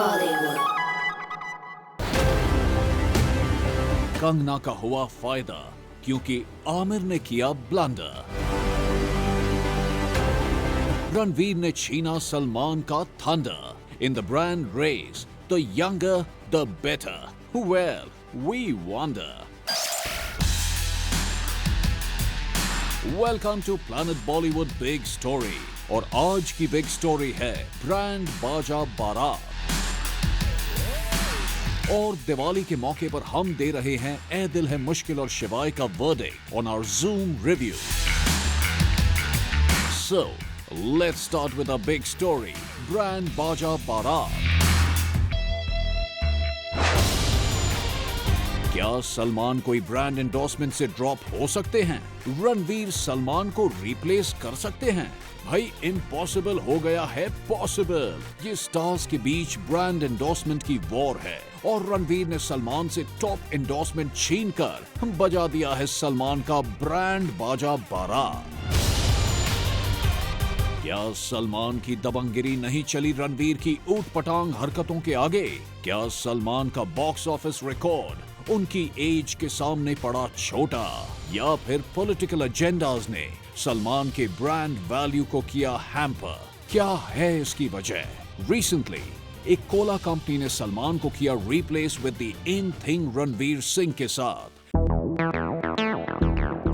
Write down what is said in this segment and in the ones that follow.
Bollywood. Kangana का हुआ फायदा क्योंकि आमिर ने किया ब्लंडर। रणवीर ने छीना सलमान का thunder in the brand race, the younger the better. Well, we wonder. Welcome to planet Bollywood big story. और आज की बिग स्टोरी है ब्रांड बाजा बारात। और दिवाली के मौके पर हम दे रहे हैं ए दिल है मुश्किल और शिवाय का verdict on our zoom review. So let's start with a big story, brand Baaja Baaraat. क्या सलमान कोई ब्रांड एंडोर्समेंट से ड्रॉप हो सकते हैं? रणवीर सलमान को रिप्लेस कर सकते हैं? भाई इम्पॉसिबल हो गया है पॉसिबल। ये स्टार्स के बीच ब्रांड एंडोर्समेंट की वॉर है और रणवीर ने सलमान से टॉप एंडोर्समेंट छीनकर बजा दिया है सलमान का ब्रांड बाजा बारात। क्या सलमान की दबंगगिरी नहीं चली रणवीर की ऊटपटांग हरकतों के आगे? क्या सलमान का बॉक्स ऑफिस रिकॉर्ड उनकी एज के सामने पड़ा छोटा? या फिर पॉलिटिकल एजेंडाज ने सलमान के ब्रांड वैल्यू को किया हैम्पर? क्या है इसकी वजह? रिसेंटली एक कोला कंपनी ने सलमान को किया replace with the in thing Ranveer Singh के साथ।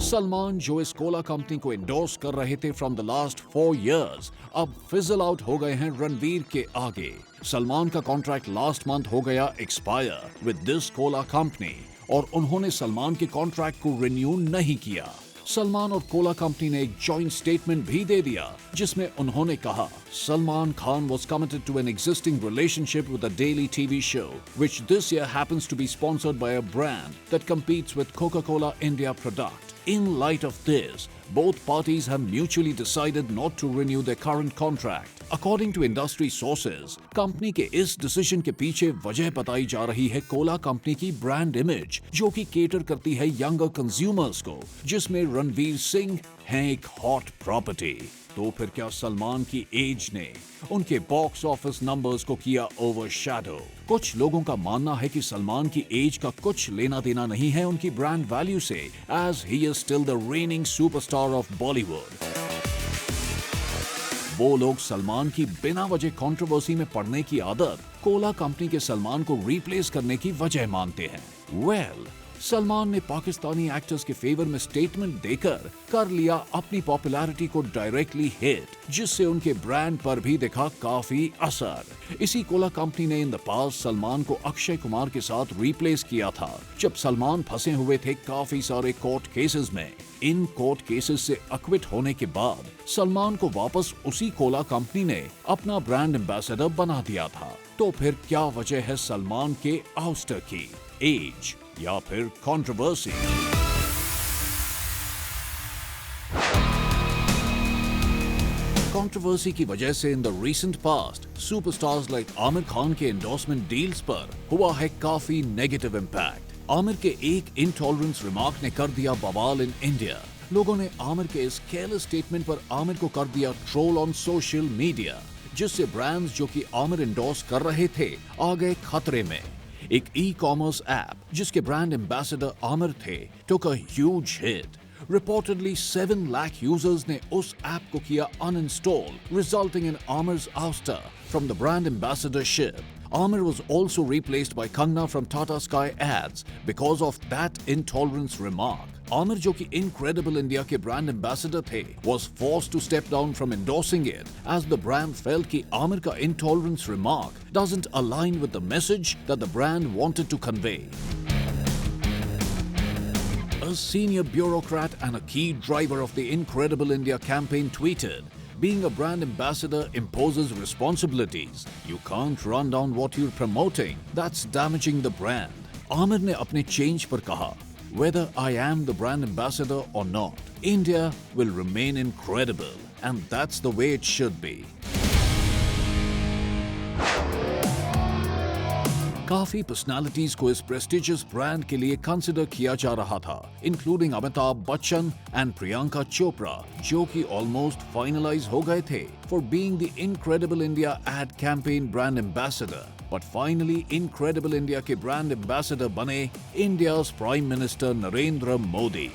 सलमान जो इस कोला कंपनी को एंडोर्स कर रहे थे फ्रॉम द लास्ट 4 years, अब फिजल आउट हो गए हैं रणवीर के आगे। सलमान का कॉन्ट्रैक्ट लास्ट मंथ हो गया expire with this Cola company और उन्होंने सलमान के कॉन्ट्रैक्ट को रिन्यू नहीं किया। सलमान और कोला कंपनी ने एक जॉइंट स्टेटमेंट भी दे दिया जिसमें उन्होंने कहा Salman Khan was committed to an existing relationship with a daily TV show which this year happens to be sponsored by a brand that competes with Coca-Cola India product. In light of this, both parties have mutually decided not to renew their current contract. According to industry sources, company के इस decision के पीछे वजह बताई जा रही है Cola company की ब्रांड इमेज जो कि केटर करती है यंगर कंज्यूमर्स को, जिसमें रणवीर सिंह हैं एक हॉट प्रॉपर्टी। तो फिर क्या सलमान की एज ने उनके बॉक्स ऑफिस नंबर्स को किया ओवरशैडो? कुछ लोगों का मानना है कि सलमान की एज का कुछ लेना देना नहीं है उनकी ब्रांड वैल्यू से, as he is still the reigning superstar of Bollywood. वो लोग सलमान की बिना वजह कंट्रोवर्सी में पड़ने की आदत कोला कंपनी के सलमान को रिप्लेस करने की वजह मानते हैं। वेल, सलमान ने पाकिस्तानी एक्टर्स के फेवर में स्टेटमेंट देकर कर लिया अपनी पॉपुलैरिटी को डायरेक्टली हिट, जिससे उनके ब्रांड पर भी दिखा काफी असर। इसी कोला कंपनी ने इन द पास्ट सलमान को अक्षय कुमार के साथ रिप्लेस किया था जब सलमान फंसे हुए थे काफी सारे कोर्ट केसेस में। इन कोर्ट केसेस से अक्विट होने के बाद सलमान को वापस उसी कोला कंपनी ने अपना ब्रांड एम्बेसडर बना दिया था। तो फिर क्या वजह है सलमान के आउस्टर की? एज या फिर कंट्रोवर्सी? कंट्रोवर्सी की वजह से in the recent past superstars like Aamir Khan के एंडोर्समेंट डील्स पर हुआ है काफी नेगेटिव इम्पैक्ट। आमिर के एक इंटॉलरेंस रिमार्क ने कर दिया बवाल इन इंडिया। लोगों ने आमिर के इस केयरलेस स्टेटमेंट पर आमिर को कर दिया ट्रोल ऑन सोशल मीडिया, जिससे ब्रांड्स जो कि आमिर एंडोर्स कर रहे थे आ गए खतरे में। एक ई-कॉमर्स ऐप जिसके ब्रांड एम्बेसडर आमिर थे took a huge hit. Reportedly 7 lakh users ने उस ऐप को किया uninstall, resulting in Amir's ouster from the brand ambassadorship. Amir was also replaced by Kangna from Tata Sky Ads because of that intolerance remark. Amir, जो कि Incredible India के brand ambassador थे, was forced to step down from endorsing it as the brand felt कि Amir का intolerance remark doesn't align with the message that the brand wanted to convey. A senior bureaucrat and a key driver of the Incredible India campaign tweeted, "Being a brand ambassador imposes responsibilities. You can't run down what you're promoting. That's damaging the brand." Amir ने अपने change पर कहा, "Whether I am the brand ambassador or not, India will remain incredible, and that's the way it should be." काफी personalities को इस prestigious brand के लिए consider किया जा रहा था, इंक्लूडिंग अमिताभ बच्चन एंड प्रियंका चोपड़ा, जो कि ऑलमोस्ट फाइनलाइज हो गए थे for being the incredible India ad campaign brand ambassador. but finally Incredible India के brand ambassador बने India's Prime Minister Narendra Modi.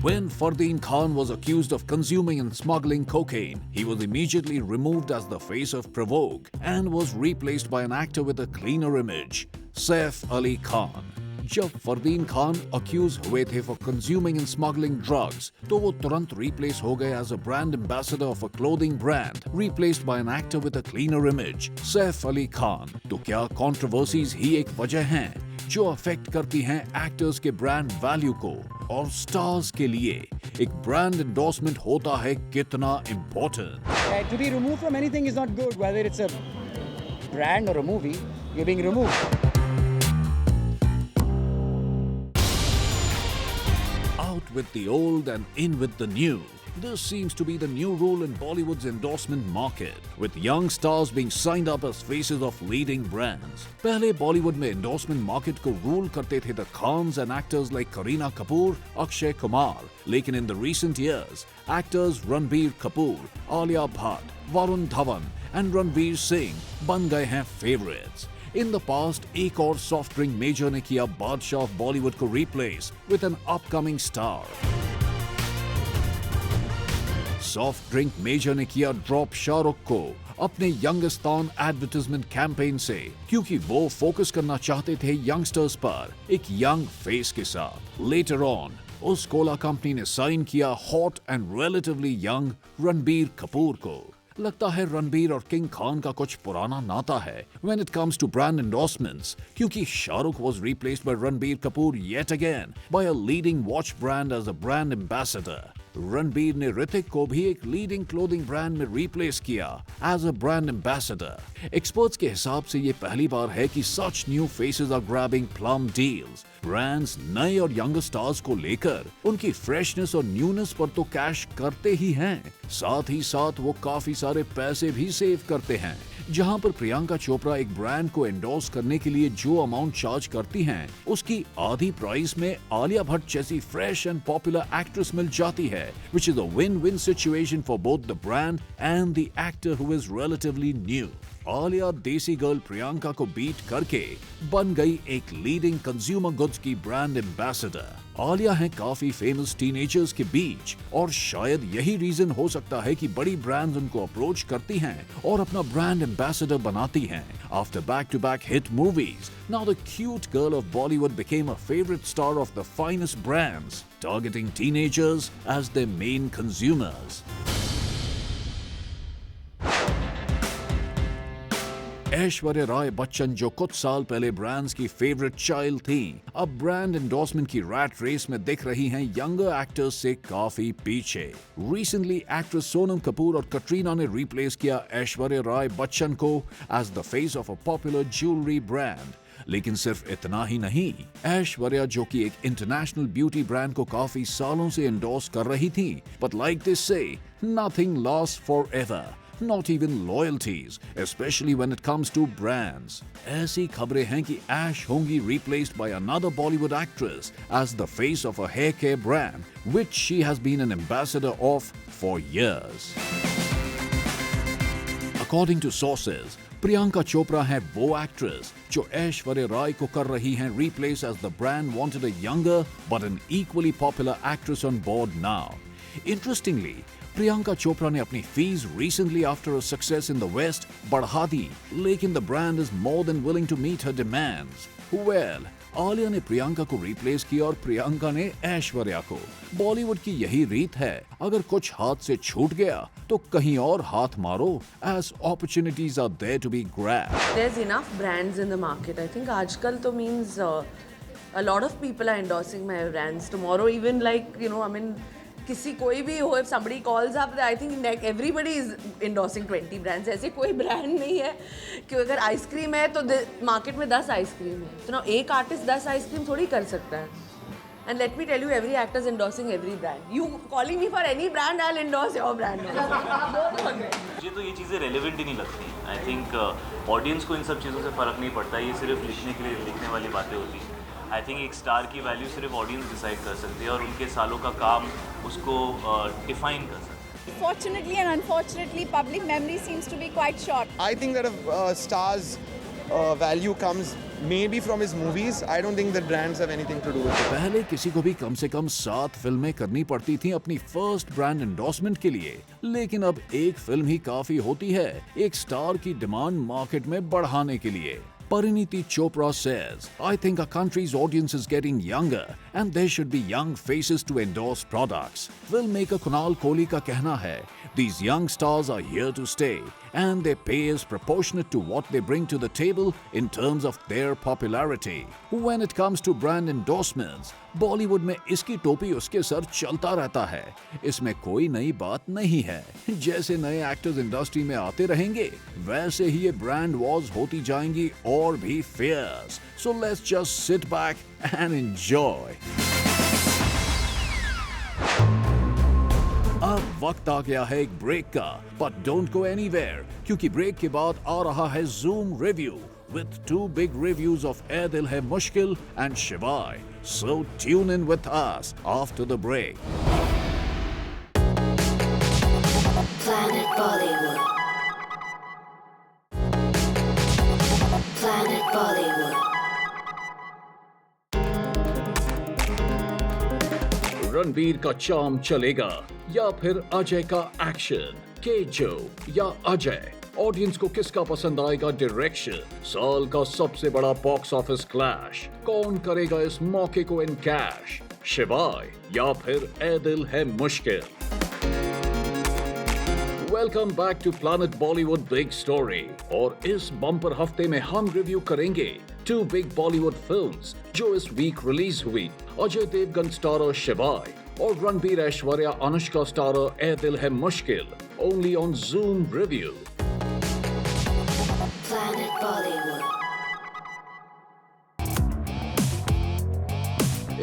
When Fardeen Khan was accused of consuming and smuggling cocaine, he was immediately removed as the face of Provoke and was replaced by an actor with a cleaner image, Saif Ali Khan. जब Fardeen Khan accused हुए थे for consuming and smuggling drugs तो वो तुरंत replace हो गए as a brand ambassador of a clothing brand, replaced by an actor with a cleaner image, Saif Ali Khan. तो क्या कंट्रोवर्सीज ही एक वजह हैं जो अफेक्ट करती हैं एक्टर्स के ब्रांड वैल्यू को? और स्टार्स के लिए एक ब्रांड एंडोर्समेंट होता है कितना important? To be removed from anything is not good, whether it's a brand or a movie. You're being removed. Out with the old and in with the new. This seems to be the new rule in Bollywood's endorsement market, with young stars being signed up as faces of leading brands. पहले बॉलीवुड में endorsement market को rule करते थे the Khans and actors like Kareena Kapoor, Akshay Kumar. लेकिन in the recent years, actors Ranbir Kapoor, Alia Bhatt, Varun Dhawan and Ranveer Singh बन गए हैं favorites. In the past, एक और soft drink major ने किया बादशाह ऑफ बॉलीवुड को replace with an upcoming star. Soft drink major ने किया ड्रॉप शाहरुख को अपने यंगस्तान एडवर्टाइजमेंट कैंपेन से, क्योंकि वो फोकस करना चाहते थे यंगस्टर्स पर एक यंग फेस के साथ. लेटर ऑन उस कोला कंपनी ने साइन किया hot and relatively young Ranbir Kapoor को. लगता है रणबीर और किंग खान का कुछ पुराना नाता है when it comes to brand endorsements, क्योंकि Shahrukh was replaced by Ranbir Kapoor yet again by a leading watch brand as a brand ambassador. Ranbir ने ऋतिक को भी एक लीडिंग क्लोथिंग ब्रांड में रिप्लेस किया as a brand ambassador. Experts के हिसाब से ये पहली बार है कि such new faces are grabbing plum deals. Brands नए और यंगर स्टार्स को लेकर उनकी फ्रेशनेस और न्यूनेस पर तो कैश करते ही हैं, साथ ही साथ वो काफी सारे पैसे भी सेव करते हैं. जहां पर प्रियंका चोपड़ा एक ब्रांड को एंडोर्स करने के लिए जो अमाउंट चार्ज करती हैं, उसकी आधी प्राइस में आलिया भट्ट जैसी फ्रेश एंड पॉपुलर एक्ट्रेस मिल जाती है, which is a win-win situation for both the brand and the actor who is relatively new. Alia देसी गर्ल प्रियंका को बीट करके बन गई एक लीडिंग कंज्यूमर गुड्स की ब्रांड एम्बेसडर. आलिया हैं काफी फेमस टीनेजर्स के बीच और शायद यही रीजन हो सकता है कि बड़ी ब्रांड्स उनको अप्रोच करती हैं और अपना ब्रांड एम्बेसडर बनाती हैं. After back-to-back hit movies, now the cute girl of Bollywood became a favorite star of the finest brands, targeting teenagers as their main consumers. Aishwarya Rai Bachchan, जो कुछ साल पहले ब्रांड्स की फेवरेट चाइल्ड थी, अब ब्रांड एंडोर्समेंट की रैट रेस में दिख रही हैं यंगर एक्टर्स से काफी पीछे. रिसेंटली एक्ट्रेस सोनम कपूर और कटरीना ने रिप्लेस किया ऐश्वर्या राय बच्चन को as the face of a popular jewellery brand. लेकिन सिर्फ इतना ही नहीं, ऐश्वर्या जो कि एक इंटरनेशनल ब्यूटी ब्रांड को काफी सालों से एंडोर्स कर रही थी, बट लाइक दिस से nothing last forever. Not even loyalties, especially when it comes to brands. ऐसी खबरें हैं कि ऐश होंगी replaced by another Bollywood actress as the face of a hair care brand, which she has been an ambassador of for years. According to sources, Priyanka Chopra है वो actress जो ऐश्वर्या राय को कर रही हैं replace as the brand wanted a younger but an equally popular actress on board now. Interestingly, Priyanka Chopra ने अपनी fees recently after a success in the west बढ़ा दी, लेकिन the brand is more than willing to meet her demands. Well, Alia ने प्रियंका को replace किया और प्रियंका ने ऐश्वर्या को. बॉलीवुड की यही रीत है, अगर कुछ हाथ से छूट गया तो कहीं और हाथ मारो, as opportunities are there to be grabbed. There's enough brands in the market. I think आजकल तो means a lot of people are endorsing my brands. Tomorrow even like, you know, I mean, किसी कोई भी हो, if somebody calls up, I think like everybody is endorsing 20 brands. ऐसे कोई brand नहीं है कि अगर आइसक्रीम है तो मार्केट में 10 आइसक्रीम है, तो ना एक आर्टिस्ट 10 आइसक्रीम थोड़ी कर सकता है. And let me tell you, every actor is endorsing every brand. You calling me for any brand, I'll endorse your brand. मुझे तो ये चीज़ें रेलेवेंट ही नहीं लगती. आई थिंक ऑडियंस को इन सब चीज़ों से फ़र्क नहीं पड़ता. ये सिर्फ लिखने के लिए लिखने वाली बातें होती हैं. आई थिंक एक स्टार की वैल्यू सिर्फ ऑडियंस डिसाइड कर सकती है और उनके सालों का काम उसको डिफाइन कर सकता है. Fortunately and unfortunately, public memory seems to be quite short. I think that a star's value comes maybe from his movies. I don't think that brands have anything to do with it. पहले किसी को भी कम से कम 7 फिल्में करनी पड़ती थी अपनी फर्स्ट ब्रांड एंडोर्समेंट के लिए, लेकिन अब एक फिल्म ही काफी होती है एक स्टार की डिमांड मार्केट में बढ़ाने के लिए। Pariniti Chopra says, I think our country's audience is getting younger and there should be young faces to endorse products. Filmmaker Kunal Kohli का कहना है, these young stars are here to stay and their pay is proportionate to what they bring to the table in terms of their popularity. When it comes to brand endorsements, Bollywood में इसकी टोपी उसके sir चलता रहता है, इसमें कोई नई बात नहीं है। जैसे नए एक्टर्स इंडस्ट्री में आते रहेंगे, वैसे ही ये ब्रांड वॉर्स होती जाएंगी और भी fierce. So let's just sit back and enjoy. अब वक्त आ गया है एक ब्रेक का, बट डोंट गो एनीवेयर, क्योंकि ब्रेक के बाद आ रहा है zoom review with 2 big reviews of Ae Dil Hai Mushkil and Shivai. So tune in with us after the break. Planet Bollywood. Planet Bollywood. Ranbir का चार्म चलेगा या फिर अजय का एक्शन? केजो या अजय? ऑडियंस को किसका पसंद आएगा डायरेक्शन? साल का सबसे बड़ा बॉक्स ऑफिस क्लैश कौन करेगा इस मौके को इन कैश? शिवाय या फिर ए Dil Hai Mushkil? Welcome back to planet Bollywood big story. और इस बम्पर हफ्ते में हम रिव्यू करेंगे 2 बिग बॉलीवुड फिल्म्स जो इस वीक रिलीज हुई। अजय देवगन स्टारर शिवाय और रणबीर ऐश्वर्या अनुष्का स्टारर ए दिल है मुश्किल, only on zoom review. Planet Bollywood.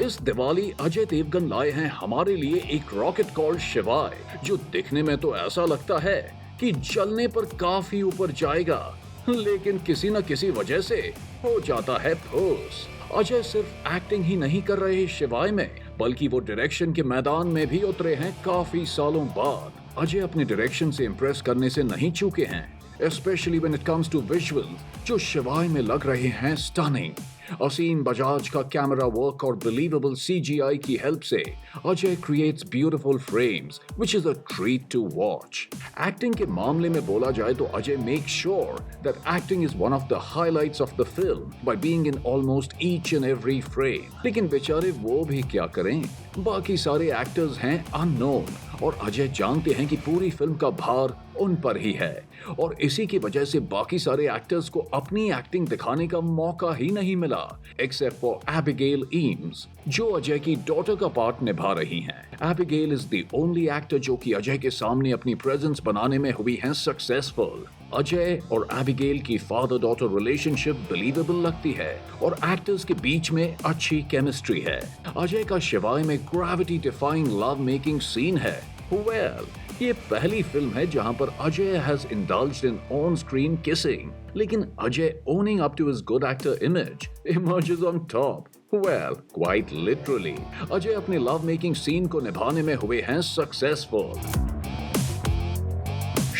इस दिवाली अजय देवगन लाए हैं हमारे लिए एक रॉकेट कॉल्ड शिवाय, जो दिखने में तो ऐसा लगता है कि जलने पर काफी ऊपर जाएगा, लेकिन किसी न किसी वजह से हो जाता है फूस। अजय सिर्फ एक्टिंग ही नहीं कर रहे शिवाय में, बल्कि वो डायरेक्शन के मैदान में भी उतरे हैं काफी सालों बाद। अजय अपने डायरेक्शन से इम्प्रेस करने से नहीं चूके हैं, especially when it comes to visuals, जो शिवाय में लग रहे हैं स्टनिंग। असीम बजाज का कैमरा वर्क और बिलीवेबल CGI की हेल्प से Ajay creates beautiful frames which is a treat to watch. Acting के मामले में बोला जाए तो Ajay make sure that acting is one of the highlights of the film by being in almost each and every frame. लेकिन बेचारे वो भी क्या करें, बाकी सारे एक्टर्स हैं अननोन और अजय जानते हैं कि पूरी फिल्म का भार उन पर ही है, और इसी की वजह से बाकी सारे एक्टर्स को अपनी एक्टिंग दिखाने का मौका ही नहीं मिला, एक्सेप्ट फॉर एबिगेल ईम्स जो अजय की डॉटर का पार्ट निभा रही हैं। Abigail is the only actor जो कि अजय के सामने अपनी प्रेजेंस बनाने में हुई हैं सक्सेसफुल। अजय और एबिगेल की फादर डॉटर रिलेशनशिप बिलीवेबल लगती है और एक्टर्स के बीच में अच्छी केमिस्ट्री है। अजय का शिवाय में gravity defying love making scene है। वेल, ये पहली फिल्म है जहां पर Ajay has indulged in on screen kissing, लेकिन Ajay owning up to his good actor image emerges on top. Well, quite literally Ajay अपने लव मेकिंग सीन को निभाने में हुए हैं सक्सेसफुल।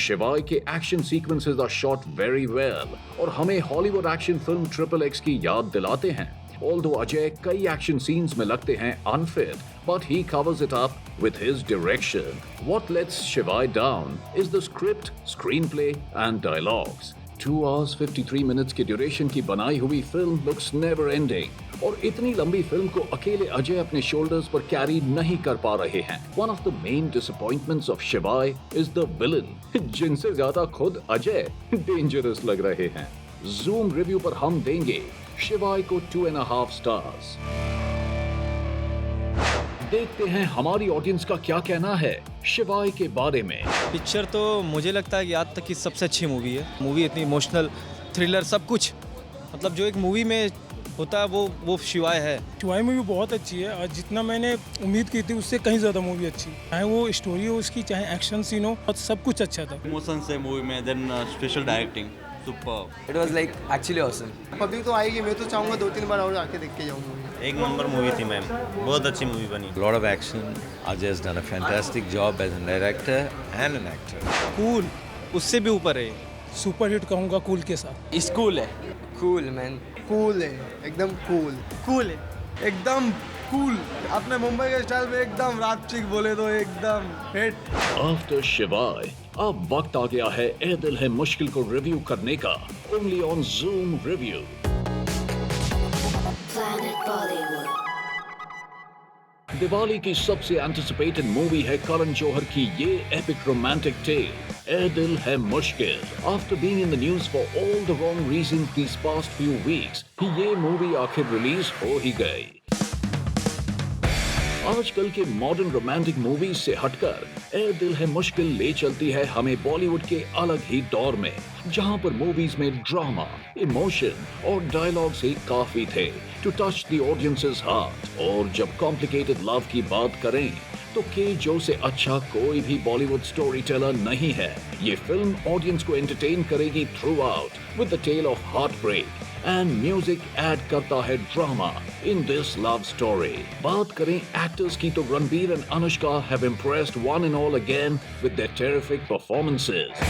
शिवाय के action sequences are shot very well और हमें हॉलीवुड एक्शन फिल्म XXX की याद दिलाते हैं। Although अजय कई एक्शन सीन्स में लगते हैं unfit, but he covers it up with his direction. What lets Shivai down is the script, screenplay and dialogues. 2 hours 53 minutes की ड्यूरेशन की बनाई हुई फिल्म looks never ending, और इतनी लंबी फिल्म को अकेले अजय अपने शोल्डर्स पर कैरी नहीं कर पा रहे हैं। One of the main disappointments of Shivai is the villain, जिनसे ज्यादा खुद अजय डेंजरस लग रहे हैं। जूम रिव्यू पर हम देंगे शिवाय को 2.5 स्टार्स। देखते हैं हमारी ऑडियंस का क्या कहना है शिवाय के बारे में। पिक्चर तो मुझे लगता है कि आज तक की सबसे अच्छी मूवी है। मूवी इतनी इमोशनल, थ्रिलर, सब कुछ, मतलब जो एक मूवी में होता है वो शिवाय है। शिवाय मूवी बहुत अच्छी है और जितना मैंने उम्मीद की थी उससे कहीं ज़्यादा मूवी अच्छी है। चाहे वो स्टोरी हो उसकी, चाहे एक्शन सीन हो, और सब कुछ अच्छा था। इमोशंस है मूवी में, then special directing super. It was like actually awesome. Public तो आएगी, मैं तो चाहूँगा 2-3 बार और आके देख के जाऊँ मूवी। एक नंबर मूवी थी मैम, बहुत अच्छी मूवी बनी. lot of action. Ajay has done a fantastic job as a director and an actor. Cool, उससे भी ऊपर है. सुपर हिट कहूँगा कूल के साथ. स्कूल है. Cool man. Cool है, एकदम cool. कूल है. एकदम cool. अपने मुंबई के स्टाइल में एकदम रात चिक बोले तो एकदम हिट. आफ्टर शिवाय अब वक्त आ गया है ए दिल है मुश्किल को रिव्यू करने का. Only on Zoom review. Planet Bollywood. Diwali की सबसे एंटिसिपेटेड मूवी है करण जौहर की ये epic romantic tell a Dil Hai Mushkil. After being in the news for all the wrong reasons these past few weeks, ये मूवी आखिर रिलीज हो ही गई. आजकल के मॉडर्न रोमांटिक मूवीज से हटकर ए दिल है मुश्किल ले चलती है हमें बॉलीवुड के अलग ही दौर में, जहां पर मूवीज में ड्रामा, इमोशन और डायलॉग्स ही काफी थे to touch the audiences heart. और जब कॉम्प्लिकेटेड लव की बात करें तो के जो से अच्छा कोई भी बॉलीवुड स्टोरी टेलर नहीं है. ये फिल्म ऑडियंस को एंटरटेन करेगी throughout with the tale of heartbreak, and music add करता है drama in this love story. बात करें एक्टर्स की तो Ranbir and Anushka have impressed one and all again with their terrific performances.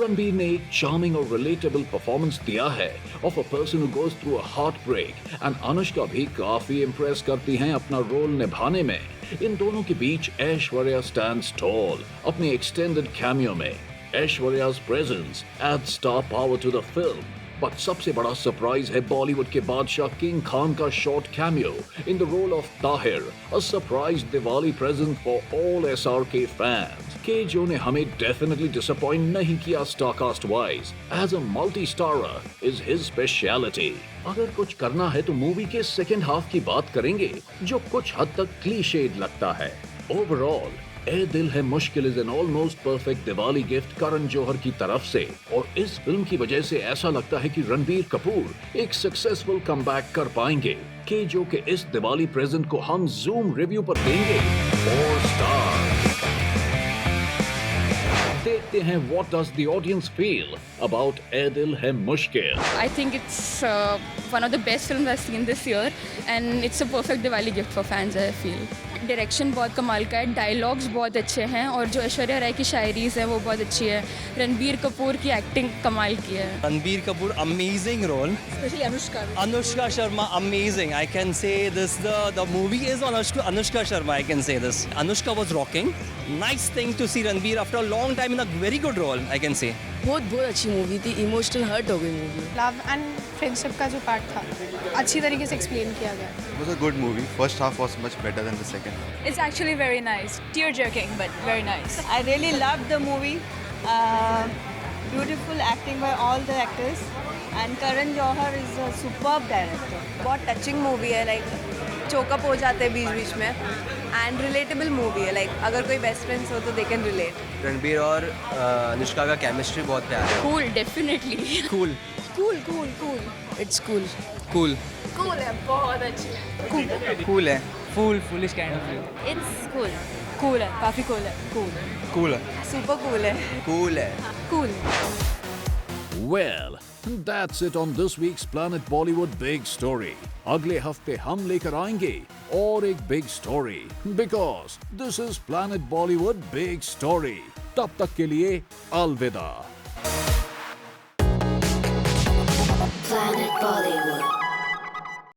Ranbir ने एक चार्मिंग और रिलेटेबल परफॉर्मेंस दिया है of a person who goes through a heartbreak, and Anushka भी काफी इम्प्रेस करती हैं अपना रोल निभाने में. इन दोनों के बीच ऐश्वर्या स्टैंड्स टॉल अपने एक्सटेंडेड कैमियो में. ऐश्वर्या's presence adds star power to the film. But सबसे बड़ा सरप्राइज है बॉलीवुड के बादशाह किंग खान का short cameo in the role of Tahir, a surprise Diwali present for all SRK fans. KJo ने हमें डेफिनेटली डिसअपॉइंट नहीं किया star cast wise. As a multi starrer is his speciality. अगर कुछ करना है तो मूवी के सेकेंड हाफ की बात करेंगे, जो कुछ हद तक क्लीशेड लगता है. Overall A Dil Hai Mushkil is an almost perfect Diwali gift Karan Johar की तरफ से, और इस फिल्म की वजह से ऐसा लगता है कि रणबीर कपूर एक सक्सेसफुल कमबैक कर पाएंगे. के जो के इस दिवाली प्रेजेंट को हम Zoom रिव्यू पर देंगे 4 स्टार. देखते हैं what does the audience feel about Ae Dil Hai मुश्किल. I think it's one of the best films I've seen this year, and it's a perfect Diwali gift for fans, I feel. Direction बहुत कमाल का है, dialogues बहुत अच्छे हैं, और जो ऐश्वर्या राय की शायरीज है वो बहुत अच्छी है. रणबीर कपूर की एक्टिंग कमाल की है. Ranbir Kapoor amazing role. Specially Anushka Sharma amazing. I can say this, the movie is on Anushka Sharma, I can say this. Anushka was rocking. Nice thing to see Ranbir after a long time in a very good role, I can say. बहुत अच्छी movie थी, emotional hurt हो गई movie. Love and friendship का जो part था अच्छी तरीके से एक्सप्लेन किया गया. It was a good movie. First half was much better than the second. It's actually very nice, tear-jerking but very nice. I really loved the movie. Beautiful acting by all the actors, and Karan Johar is a superb director. बहुत touching movie है, like choke up हो जाते हैं बीच बीच में, and relatable movie है. Like अगर कोई best friends हो तो दे कैन रिलेट. रणबीर और अनुष्का का केमिस्ट्री बहुत प्यारा है. Cool, definitely. Cool. It's cool. Cool. Cool है, बहुत अच्छी है. Cool है. Foolish kind of view. It's cool. Cool है, काफी cool है. Cool है. सुपर कूल है. Cool है. Cool. Well, that's it on this week's Planet Bollywood Big Story. अगले हफ्ते हम लेकर आएंगे और एक big story, because this is Planet Bollywood Big Story. तब तक के लिए अलविदा. Planet Bollywood.